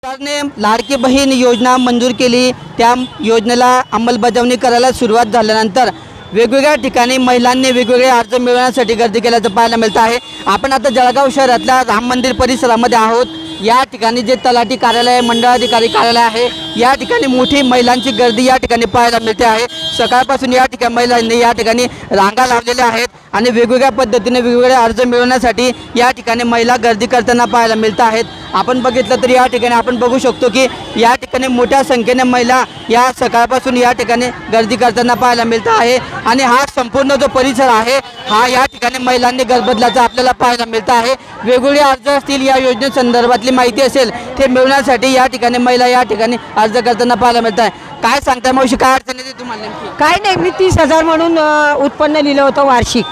सरकारने लाडकी बहीण योजना मंजूर केली। त्या योजनेला अंमलबजावणी करायला सुरुवात झाल्यानंतर वेगवेगळ्या ठिकाणी महिलांनी वेगवेगळे अर्ज मिळवण्यासाठी गर्दी केल्याचं पाहायला मिळतं आहे। आपण आता जळगाव शहरातल्या राम मंदिर परिसरामध्ये आहोत। या ठिकाणी जे तलाठी कार्यालय, मंडळाधिकारी कार्यालय आहे, या ठिकाणी मोठी महिलांची गर्दी या ठिकाणी पाहायला मिळते आहे। सकाळपासून या ठिकाणी महिलांनी या ठिकाणी रांगा लावलेल्या आहेत आणि वेगवेगळ्या पद्धतीने वेगवेगळे अर्ज मिळवण्यासाठी या ठिकाणी महिला गर्दी करताना पाहायला मिळत आहेत। आपण बघितलं तर या ठिकाणी आपण बघू शकतो की या ठिकाणी मोठ्या संख्येने महिला या सकाळपासून या ठिकाणी गर्दी करताना पाहायला मिळत आहे आणि हा संपूर्ण जो परिसर आहे हा या ठिकाणी महिलांनी गजबजल्याचं आपल्याला पाहायला मिळत आहे। वेगवेगळे अर्ज असतील, या योजनेसंदर्भातली माहिती असेल ते मिळवण्यासाठी या ठिकाणी महिला या ठिकाणी अर्ज करताना पाहायला मिळत आहे। काय सांगताय मावशी, काय अडचण येते तुम्हाला नेमकी? काय नाही, मी 30,000 म्हणून उत्पन्न लिहिलं होतं वार्षिक।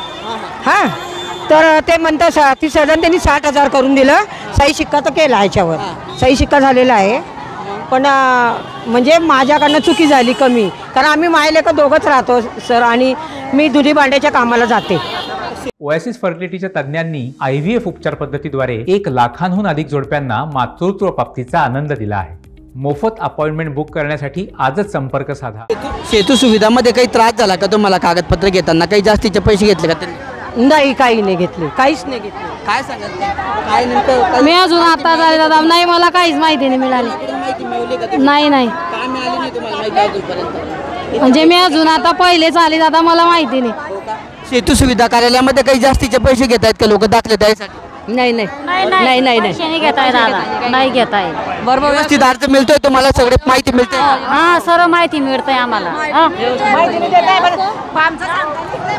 हां, तर ते म्हणतात 30,000 त्यांनी 60,000 करून दिलं। सही शिक्का तर केला, ह्याच्यावर सही शिक्का झालेला आहे, पण म्हणजे माझ्याकडनं चुकी झाली कमी, कारण आम्ही मायलेक दोघंच राहतो सर, आणि मी दुधी भांड्याच्या कामाला जाते। ओएसिस फर्टिलिटीच्या तज्ञांनी IVF उपचार पद्धतीद्वारे 1 लाखांहून अधिक जोडप्यांना मातृत्व प्राप्तीचा आनंद दिला आहे। मोफत अपॉइंटमेंट बुक करण्यासाठी आजच संपर्क साधा। सेतू सुविधामध्ये काही त्रास झाला का तुम्हाला? कागदपत्र घेताना काही जास्तीचे पैसे घेतले का त्यांनी? नाही, काही नाही घेतले, काहीच नाही घेतले। काय सांगाल? काय नेमकं मी अजून आता झाले दादा, नाही मला काहीच माहिती नाही मिळाली। माहिती मिळवली का तुम्ही? नाही नाही, काय मिळाली नाही तुम्हाला माहिती अजूनपर्यंत? म्हणजे मी अजून आता पहिलेच आले दादा, मला माहिती नाही। सेतू सुविधा कार्यालयामध्ये काही जास्तीचे पैसे घेत आहेत का लोक दाखले द्यायसाठी? नाही नाही नाही नाही नाही घेताय दादा, नाही घेताय। बरोबर, व्यवस्थित अर्ज मिळतोय तुम्हाला? सगळे माहिती मिळते? हा, सर्व माहिती मिळते आम्हाला।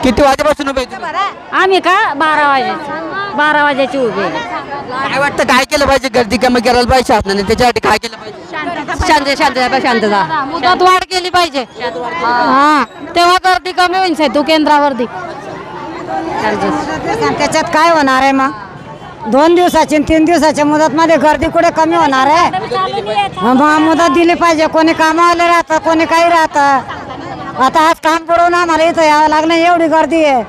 किती वाजेपासून उभे तुम्ही? आम्ही का 12 वाजायची उभे आहे। काय वाटतं, काय केलं पाहिजे? गर्दी कमी करायला पाहिजे शासनाने, त्याच्यासाठी काय केलं पाहिजे? शांतता मुदत वाढ केली पाहिजे, हा, तेव्हा गर्दी कमी होईल सेतू केंद्रावरती। त्याच्यात काय होणार आहे मग? 2 दिवसाची 3 दिवसाच्या मुदत मध्ये गर्दी कुठे कमी होणार आहे? मग मुदत दिली पाहिजे। कोणी कामावाले राहतं, कोणी काही राहतं। आता आज काम पडून आम्हाला इथं यावं लागलं, एवढी गर्दी आहे।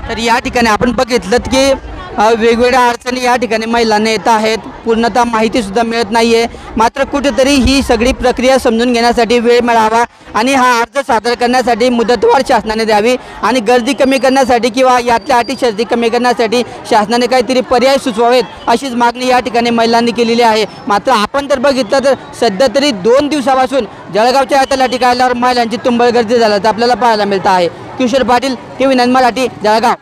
तर या ठिकाणी आपण बघितलं की वेगवेगळ्या अडचणी या ठिकाणी महिलांना येत आहेत, पूर्णतः माहितीसुद्धा मिळत नाही आहे। मात्र कुठेतरी ही सगळी प्रक्रिया समजून घेण्यासाठी वेळ मिळावा आणि हा अर्ज सादर करण्यासाठी मुदतवाढ शासनाने द्यावी आणि गर्दी कमी करण्यासाठी किंवा यातल्या अटी शर्ती कमी करण्यासाठी शासनाने काहीतरी पर्याय सुचवावेत, अशीच मागणी या ठिकाणी महिलांनी केलेली आहे। मात्र आपण जर बघितलं तर सध्या तरी 2 दिवसापासून जळगावच्या तलाठी कार्यालयावर महिलांची तुंबळ गर्दी झाल्याचं आपल्याला पाहायला मिळतं आहे। किशोर पाटील, TV9 मराठी, जळगाव।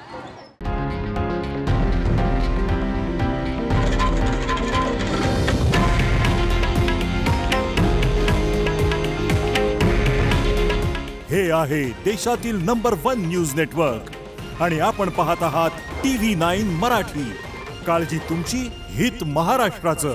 हे आहे देशातील नंबर 1 न्यूज नेटवर्क आणि आपण पाहत आहात TV9 मराठी। काळजी तुमची, हित महाराष्ट्राचं।